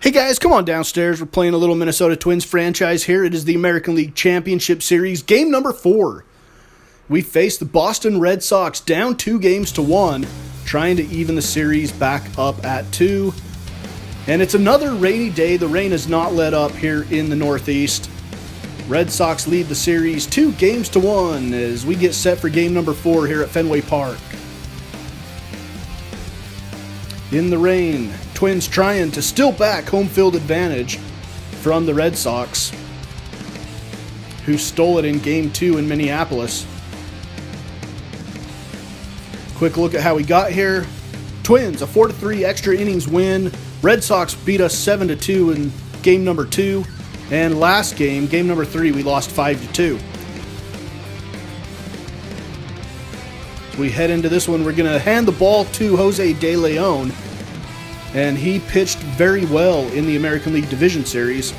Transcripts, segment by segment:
Hey guys, come on downstairs. We're playing a little Minnesota Twins franchise here. It is the American League Championship Series, game number 4. We face the Boston Red Sox down 2-1, trying to even the series back up at 2. And it's another rainy day. The rain has not let up here in the Northeast. Red Sox lead the series 2-1 as we get set for game number 4 here at Fenway Park. In the rain, Twins trying to steal back home field advantage from the Red Sox, who stole it in Game 2 in Minneapolis. Quick look at how we got here. Twins, a 4-3 extra innings win. Red Sox beat us 7-2 in game number 2. And last game, game number 3, we lost 5-2. We head into this one. We're going to hand the ball to Jose De Leon, and he pitched very well in the American League Division Series.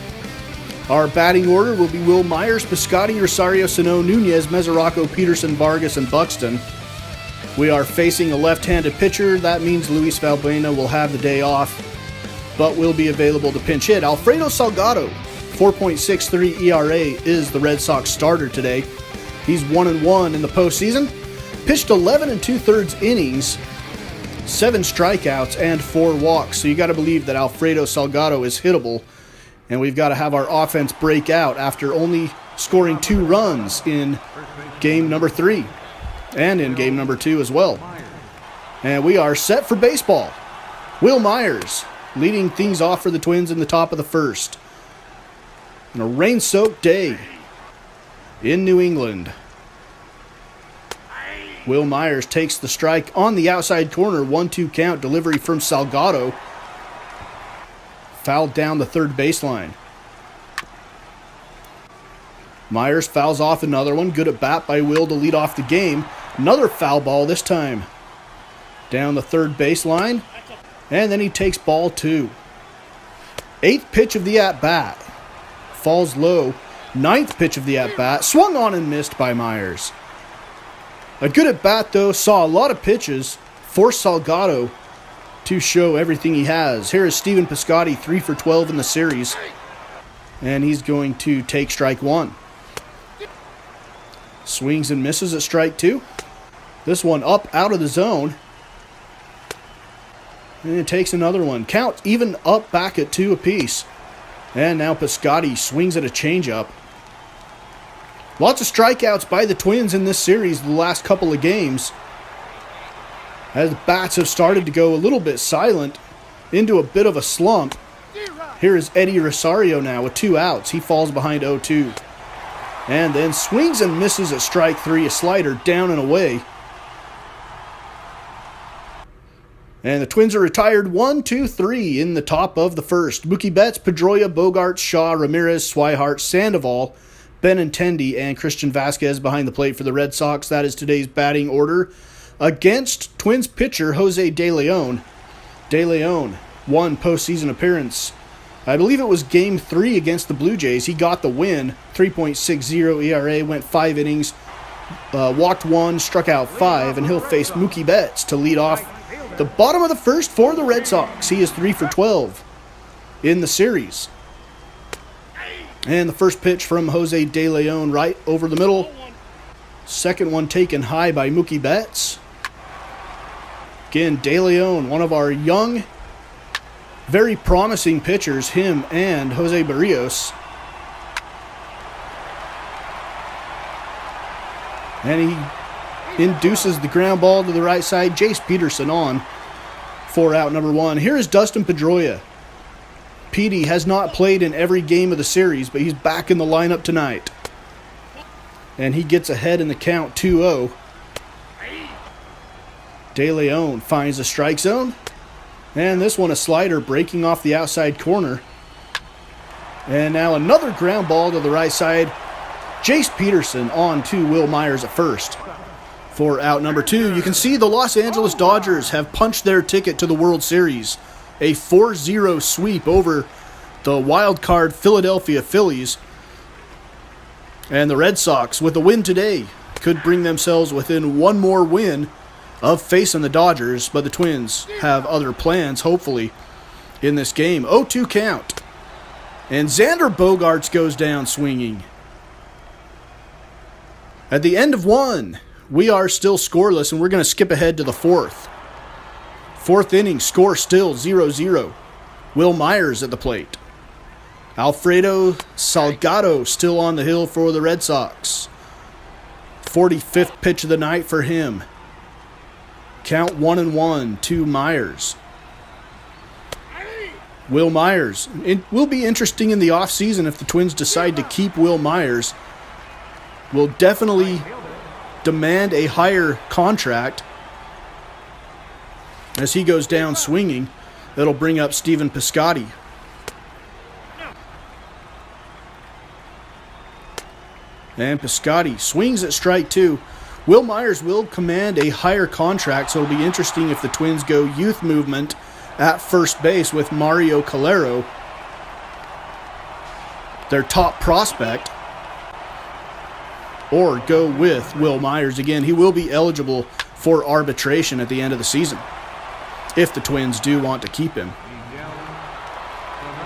Our batting order will be Will Myers, Piscotty, Rosario, Sano, Nunez, Mesoraco, Peterson, Vargas, and Buxton. We are facing a left-handed pitcher. That means Luis Valbuena will have the day off, but will be available to pinch hit. Alfredo Salgado, 4.63 ERA, is the Red Sox starter today. He's 1-1 in the postseason. Pitched 11 2/3 innings, 7 strikeouts, and 4 walks. So you got to believe that Alfredo Salgado is hittable. And we've got to have our offense break out after only scoring 2 runs in game number 3. And in game number 2 as well. And we are set for baseball. Will Myers leading things off for the Twins in the top of the first. On a rain-soaked day in New England. Will Myers takes the strike on the outside corner. 1-2 count. Delivery from Salgado. Fouled down the third baseline. Myers fouls off another one. Good at bat by Will to lead off the game. Another foul ball this time. Down the third baseline. And then he takes ball 2. 8th pitch of the at-bat. Falls low. 9th pitch of the at-bat. Swung on and missed by Myers. A good at-bat, though, saw a lot of pitches, forced Salgado to show everything he has. Here is Steven Piscotty, 3 for 12 in the series, and he's going to take strike 1. Swings and misses at strike 2. This one up out of the zone, and it takes another one. Count even up back at 2 apiece, and now Piscotty swings at a changeup. Lots of strikeouts by the Twins in this series the last couple of games, as the bats have started to go a little bit silent into a bit of a slump. Here is Eddie Rosario now with 2 outs. He falls behind 0-2. And then swings and misses at strike 3, a slider down and away. And the Twins are retired 1-2-3 in the top of the first. Mookie Betts, Pedroia, Bogarts, Shaw, Ramirez, Swihart, Sandoval, Benintendi, and Christian Vasquez behind the plate for the Red Sox. That is today's batting order against Twins pitcher Jose De Leon. De Leon, 1 postseason appearance. I believe it was Game 3 against the Blue Jays. He got the win. 3.60 ERA, went 5 innings, walked 1, struck out 5, and he'll face Mookie Betts to lead off the bottom of the first for the Red Sox. He is 3 for 12 in the series. And the first pitch from Jose De Leon right over the middle. Second one taken high by Mookie Betts. Again, De Leon, one of our young, very promising pitchers, him and Jose Barrios. And he induces the ground ball to the right side. Jace Peterson on for out number 1. Here is Dustin Pedroia. Petey has not played in every game of the series, but he's back in the lineup tonight. And he gets ahead in the count 2-0. De Leon finds the strike zone. And this one a slider breaking off the outside corner. And now another ground ball to the right side. Jace Peterson on to Will Myers at first. For out number 2, you can see the Los Angeles Dodgers have punched their ticket to the World Series. A 4-0 sweep over the wild card Philadelphia Phillies. And the Red Sox, with a win today, could bring themselves within one more win of facing the Dodgers, but the Twins have other plans, hopefully, in this game. 0-2 count. And Xander Bogaerts goes down swinging. At the end of 1, we are still scoreless, and we're going to skip ahead to the 4th. 4th inning, score still 0-0. Will Myers at the plate. Alfredo Salgado still on the hill for the Red Sox. 45th pitch of the night for him. Count 1-1 to Myers. Will Myers. It will be interesting in the offseason if the Twins decide to keep Will Myers. Will definitely demand a higher contract as he goes down swinging. That'll bring up Stephen Piscotty. And Piscotty swings at strike 2. Will Myers will command a higher contract, so it'll be interesting if the Twins go youth movement at first base with Mario Calero, their top prospect, or go with Will Myers again. He will be eligible for arbitration at the end of the season if the Twins do want to keep him.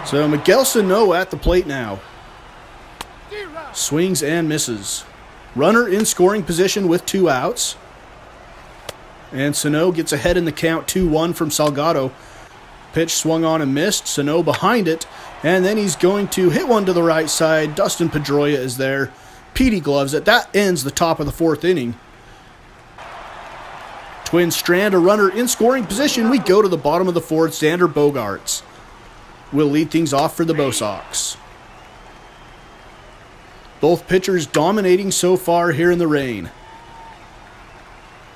So Miguel Sano at the plate now. Swings and misses. Runner in scoring position with 2 outs. And Sano gets ahead in the count 2-1 from Salgado. Pitch swung on and missed. Sano behind it. And then he's going to hit one to the right side. Dustin Pedroia is there. Petey gloves it. That ends the top of the 4th inning. Twins strand a runner in scoring position. We go to the bottom of the 4th. Xander Bogaerts will lead things off for the Bo Sox. Both pitchers dominating so far here in the rain.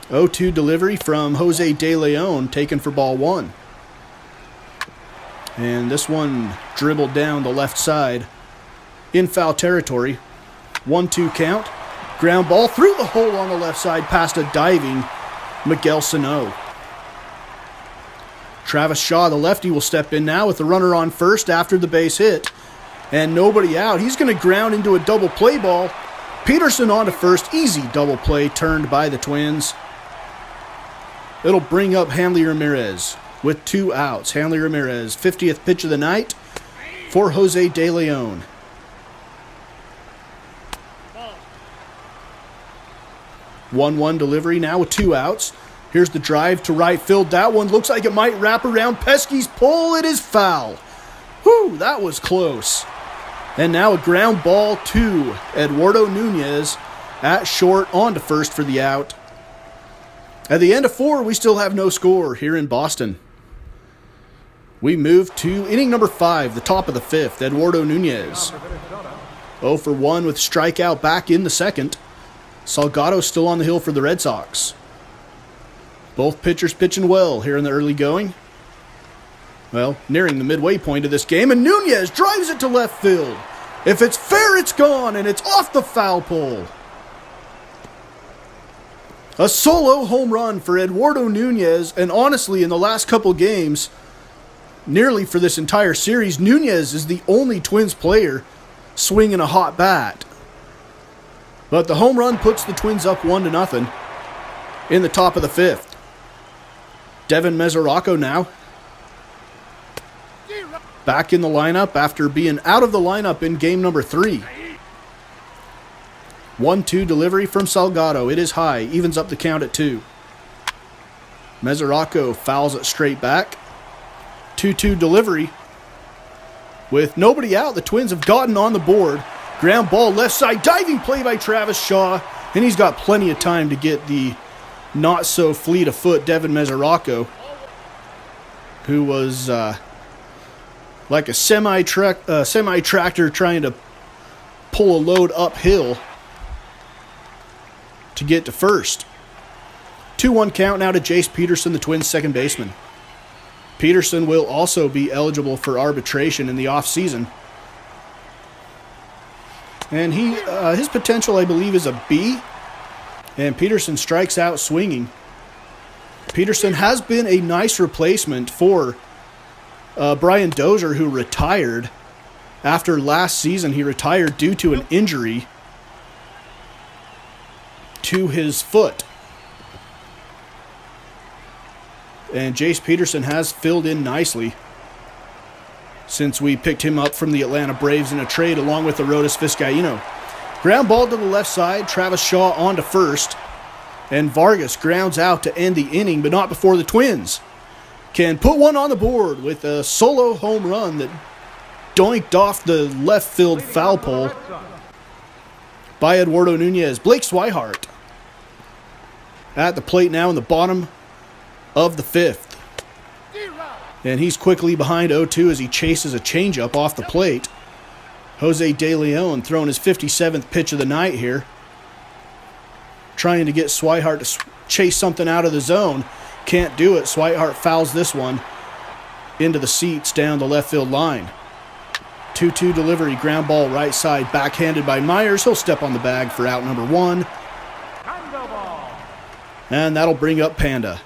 0-2 delivery from Jose De Leon, taken for ball 1. And this one dribbled down the left side in foul territory. 1-2 count. Ground ball through the hole on the left side past a diving Miguel Sano. Travis Shaw, the lefty, will step in now with the runner on first after the base hit. And nobody out. He's going to ground into a double play ball. Peterson on to first. Easy double play turned by the Twins. It'll bring up Hanley Ramirez with 2 outs. Hanley Ramirez, 50th pitch of the night for Jose De Leon. One delivery now with 2 outs. Here's the drive to right field. That one looks like it might wrap around Pesky's pull. It is foul. Whew, that was close. And now a ground ball to Eduardo Nunez at short, on to first for the out. At the end of 4, we still have no score here in Boston. We move to inning number 5, the top of the 5th. Eduardo Nunez 0 for 1 with strikeout back in the 2nd. Salgado still on the hill for the Red Sox. Both pitchers pitching well here in the early going. Well, nearing the midway point of this game, and Nunez drives it to left field. If it's fair, it's gone, and it's off the foul pole. A solo home run for Eduardo Nunez, and honestly, in the last couple games, nearly for this entire series, Nunez is the only Twins player swinging a hot bat. But the home run puts the Twins up 1-0 in the top of the 5th. Devin Mesoraco now back in the lineup after being out of the lineup in game number 3. 1-2 delivery from Salgado. It is high. Evens up the count at 2. Mesoraco fouls it straight back. 2-2 delivery. With nobody out, the Twins have gotten on the board. Ground ball left side. Diving play by Travis Shaw. And he's got plenty of time to get the not so fleet of foot Devin Mesoraco, who was like a semi-tractor trying to pull a load uphill to get to first. 2-1 count now to Jace Peterson, the Twins' second baseman. Peterson will also be eligible for arbitration in the offseason. And his potential, I believe, is a B. And Peterson strikes out swinging. Peterson has been a nice replacement for Brian Dozier, who retired after last season. He retired due to an injury to his foot. And Jace Peterson has filled in nicely since we picked him up from the Atlanta Braves in a trade along with Arodys Vizcaíno. Ground ball to the left side, Travis Shaw on to first, and Vargas grounds out to end the inning, but not before the Twins can put one on the board with a solo home run that doinked off the left field foul pole by Eduardo Nunez. Blake Swihart at the plate now in the bottom of the fifth. And he's quickly behind 0-2 as he chases a changeup off the plate. Jose De Leon throwing his 57th pitch of the night here, trying to get Swihart to chase something out of the zone. Can't do it. Swihart fouls this one into the seats down the left field line. 2-2 delivery, ground ball right side, backhanded by Myers. He'll step on the bag for out number 1. And that'll bring up Panda.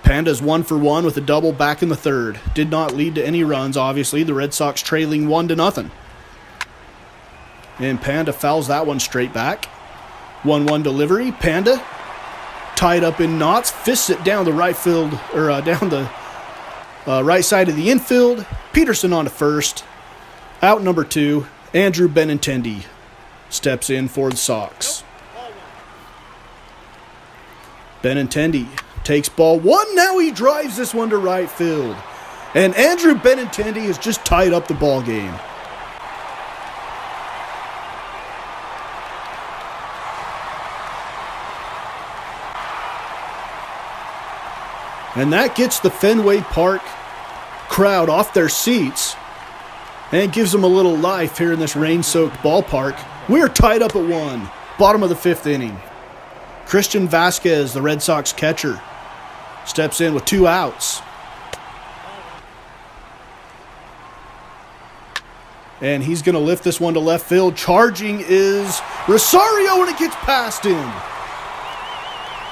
Panda's 1 for 1 with a double back in the third. Did not lead to any runs, obviously. The Red Sox trailing 1-0. And Panda fouls that one straight back. 1-1 delivery. Panda tied up in knots, fists it down the right field, or down the right side of the infield. Peterson on to first. Out number 2, Andrew Benintendi steps in for the Sox. Benintendi takes ball 1. Now he drives this one to right field. And Andrew Benintendi has just tied up the ball game. And that gets the Fenway Park crowd off their seats and gives them a little life here in this rain-soaked ballpark. We're tied up at 1, bottom of the 5th inning. Christian Vasquez, the Red Sox catcher, steps in with 2 outs. And he's going to lift this one to left field. Charging is Rosario, and it gets past him.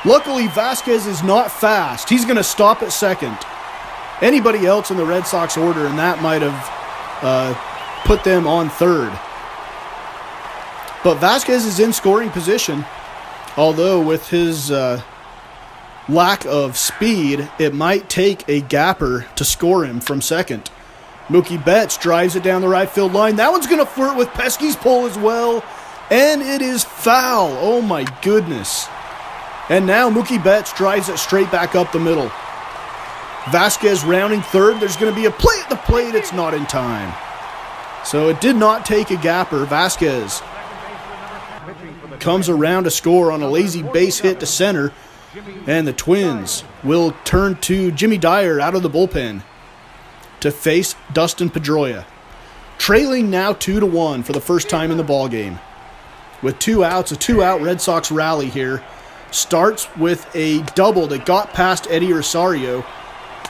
Luckily, Vasquez is not fast. He's going to stop at second. Anybody else in the Red Sox order, and that might have put them on third. But Vasquez is in scoring position, although with his lack of speed, it might take a gapper to score him from second. Mookie Betts drives it down the right field line. That one's going to flirt with Pesky's pole as well, and it is foul. Oh my goodness. And now Mookie Betts drives it straight back up the middle. Vasquez rounding third. There's going to be a play at the plate. It's not in time. So it did not take a gapper. Vasquez comes around to score on a lazy base hit to center. And the Twins will turn to Jimmy Dyer out of the bullpen to face Dustin Pedroia. Trailing now 2-1 for the first time in the ballgame. With 2 outs, a 2-out Red Sox rally here. Starts with a double that got past Eddie Rosario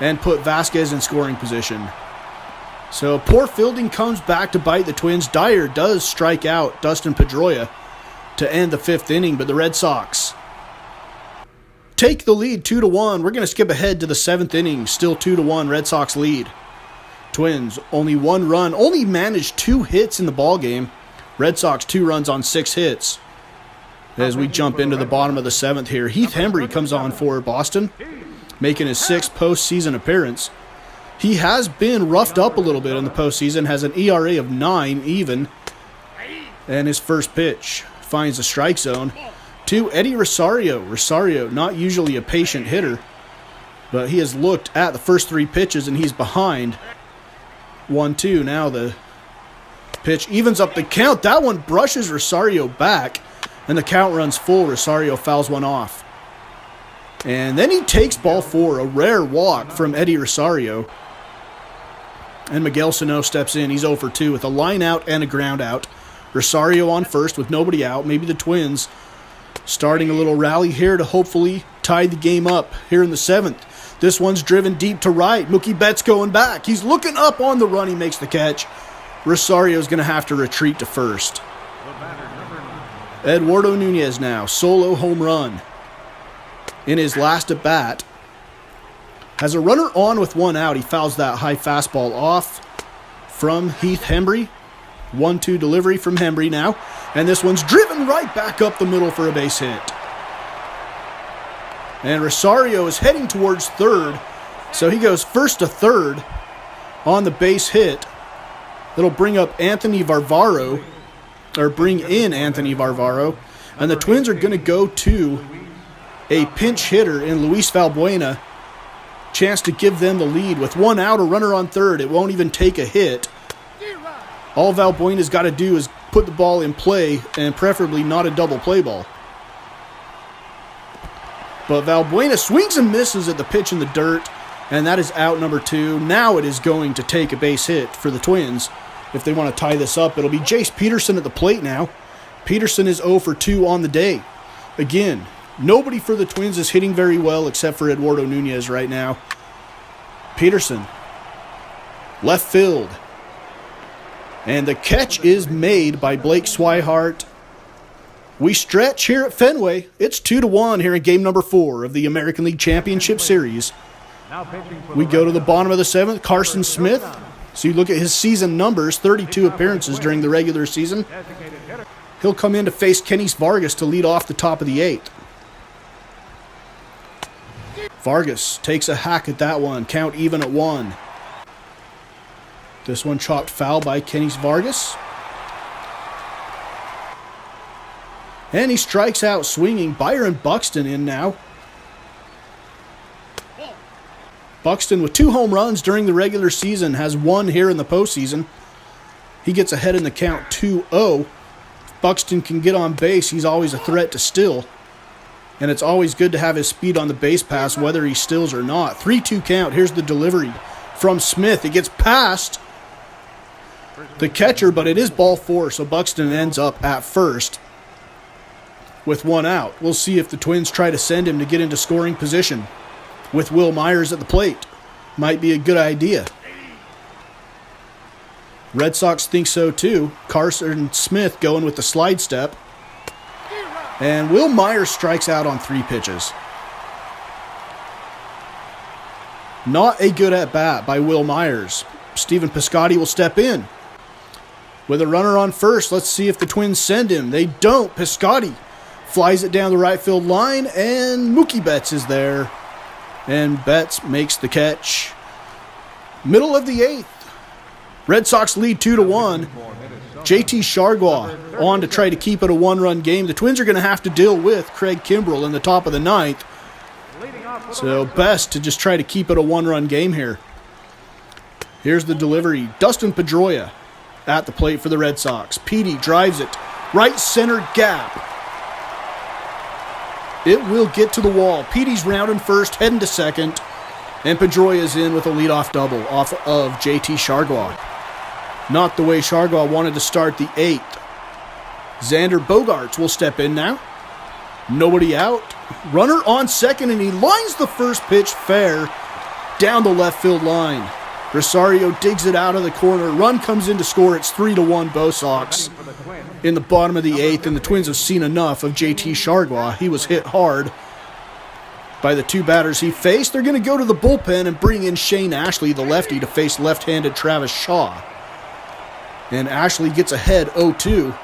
and put Vasquez in scoring position. So poor fielding comes back to bite the Twins. Dyer does strike out Dustin Pedroia to end the 5th inning, but the Red Sox take the lead 2-1. We're going to skip ahead to the 7th inning. Still 2-1 Red Sox lead. Twins only 1 run, only managed 2 hits in the ballgame. Red Sox 2 runs on 6 hits. As we jump into the bottom of the 7th here, Heath Hembree comes on for Boston, making his 6th postseason appearance. He has been roughed up a little bit in the postseason, has an ERA of 9 even, and his first pitch finds the strike zone to Eddie Rosario. Rosario, not usually a patient hitter, but he has looked at the first 3 pitches and he's behind. 1-2, now the pitch evens up the count. That one brushes Rosario back, and the count runs full. Rosario fouls one off. And then he takes ball 4, a rare walk from Eddie Rosario. And Miguel Sano steps in. He's 0 for 2 with a line out and a ground out. Rosario on first with nobody out. Maybe the Twins starting a little rally here to hopefully tie the game up here in the 7th. This one's driven deep to right. Mookie Betts going back. He's looking up on the run. He makes the catch. Rosario's going to have to retreat to first. Eduardo Nunez now, solo home run in his last at bat. Has a runner on with 1 out. He fouls that high fastball off from Heath Hembree. 1-2 delivery from Hembree now. And this one's driven right back up the middle for a base hit. And Rosario is heading towards third. So he goes first to third. on the base hit. It'll bring in Anthony Varvaro. And the Twins are going to go to a pinch hitter in Luis Valbuena. Chance to give them the lead. With one out, a runner on third. It won't even take a hit. All Valbuena's got to do is put the ball in play, and preferably not a double play ball. But Valbuena swings and misses at the pitch in the dirt, and that is out number 2. Now it is going to take a base hit for the Twins. If they want to tie this up, it'll be Jace Peterson at the plate now. Peterson is 0 for 2 on the day. Again, nobody for the Twins is hitting very well except for Eduardo Nunez right now. Peterson, left field. And the catch is made by Blake Swihart. We stretch here at Fenway. It's 2-1 here in game number 4 of the American League Championship Series. We go to the bottom of the 7th. Carson Smith. So you look at his season numbers, 32 appearances during the regular season. He'll come in to face Kenys Vargas to lead off the top of the 8th. Vargas takes a hack at that one. Count even at 1. This one chopped foul by Kenys Vargas. And he strikes out swinging. Byron Buxton in now. Buxton with 2 home runs during the regular season has 1 here in the postseason. He gets ahead in the count 2-0. If Buxton can get on base, he's always a threat to steal. And it's always good to have his speed on the base pass, whether he steals or not. 3-2 count. Here's the delivery from Smith. It gets past the catcher, but it is ball 4, so Buxton ends up at first with 1 out. We'll see if the Twins try to send him to get into scoring position with Will Myers at the plate. Might be a good idea. Red Sox think so too. Carson Smith going with the slide step. And Will Myers strikes out on 3 pitches. Not a good at-bat by Will Myers. Stephen Piscotty will step in. With a runner on first, let's see if the Twins send him. They don't. Piscotty flies it down the right field line, and Mookie Betts is there. And Betts makes the catch. Middle of the 8th. Red Sox lead 2-1. JT Chargois on to try to keep it a 1-run game. The Twins are going to have to deal with Craig Kimbrell in the top of the 9th. So best to just try to keep it a 1-run game here. Here's the delivery. Dustin Pedroia at the plate for the Red Sox. Petey drives it. Right center gap. It will get to the wall. Petey's rounding first, heading to second. And Pedroia is in with a leadoff double off of JT Chargois. Not the way Chargois wanted to start the 8th. Xander Bogaerts will step in now. Nobody out. Runner on second, and he lines the first pitch fair down the left field line. Rosario digs it out of the corner. Run comes in to score. It's 3-1 Bo Sox in the bottom of the 8th, and the Twins have seen enough of JT Chargois. He was hit hard by the 2 batters he faced. They're going to go to the bullpen and bring in Shane Ashley, the lefty, to face left-handed Travis Shaw. And Ashley gets ahead 0-2.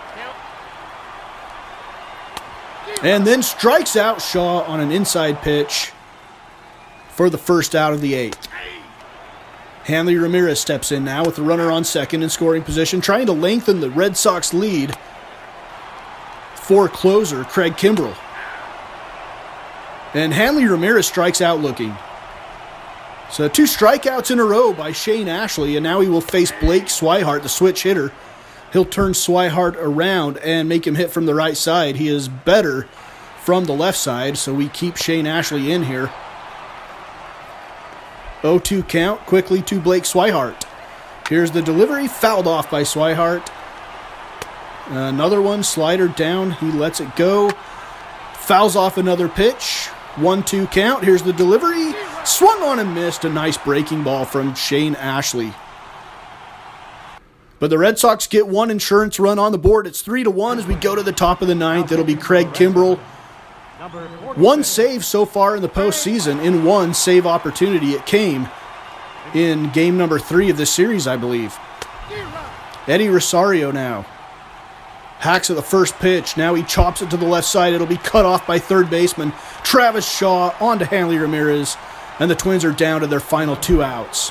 And then strikes out Shaw on an inside pitch for the first out of the 8th. Hanley Ramirez steps in now with the runner on second in scoring position, trying to lengthen the Red Sox lead for closer Craig Kimbrell. And Hanley Ramirez strikes out looking. So 2 strikeouts in a row by Shane Ashley, and now he will face Blake Swihart, the switch hitter. He'll turn Swihart around and make him hit from the right side. He is better from the left side, so we keep Shane Ashley in here. 0-2 count, quickly to Blake Swihart. Here's the delivery, fouled off by Swihart. Another one, slider down, he lets it go. Fouls off another pitch. 1-2 count, here's the delivery. Swung on and missed, a nice breaking ball from Shane Ashley. But the Red Sox get 1 insurance run on the board. It's 3-1 as we go to the top of the 9th. It'll be Craig Kimbrell. 1 save so far in the postseason. In 1 save opportunity, it came in game number 3 of this series, I believe. Eddie Rosario now. Hacks at the first pitch. Now he chops it to the left side. It'll be cut off by third baseman Travis Shaw onto Hanley Ramirez. And the Twins are down to their final 2 outs.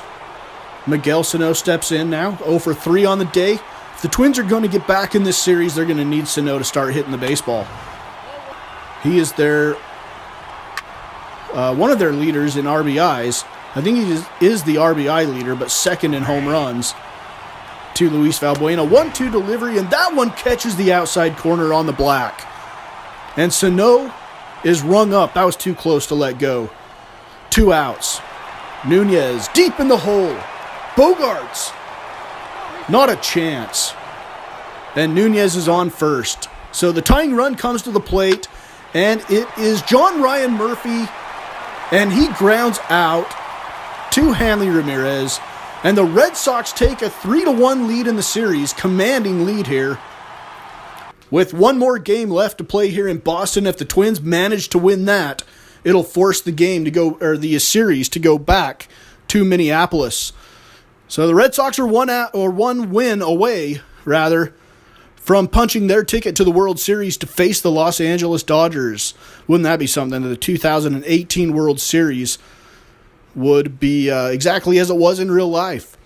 Miguel Sano steps in now, 0 for 3 on the day. If the Twins are going to get back in this series, they're going to need Sano to start hitting the baseball. He is their one of their leaders in RBIs. I think he is the RBI leader, but second in home runs to Luis Valbuena. 1-2 delivery, and that one catches the outside corner on the black. And Sano is rung up. That was too close to let go. 2 outs. Nunez deep in the hole. Bogarts. Not a chance. And Nunez is on first. So the tying run comes to the plate, and it is John Ryan Murphy, and he grounds out to Hanley Ramirez. And the Red Sox take a 3-1 lead in the series, commanding lead here. With one more game left to play here in Boston, if the Twins manage to win that, it'll force the game to go, or the series to go back to Minneapolis. So the Red Sox are one win away, from punching their ticket to the World Series to face the Los Angeles Dodgers. Wouldn't that be something? The 2018 World Series would be exactly as it was in real life.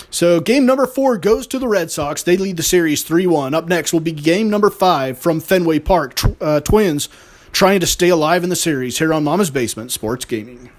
So game number 4 goes to the Red Sox. They lead the series 3-1. Up next will be game number 5 from Fenway Park. Twins trying to stay alive in the series here on Mama's Basement Sports Gaming.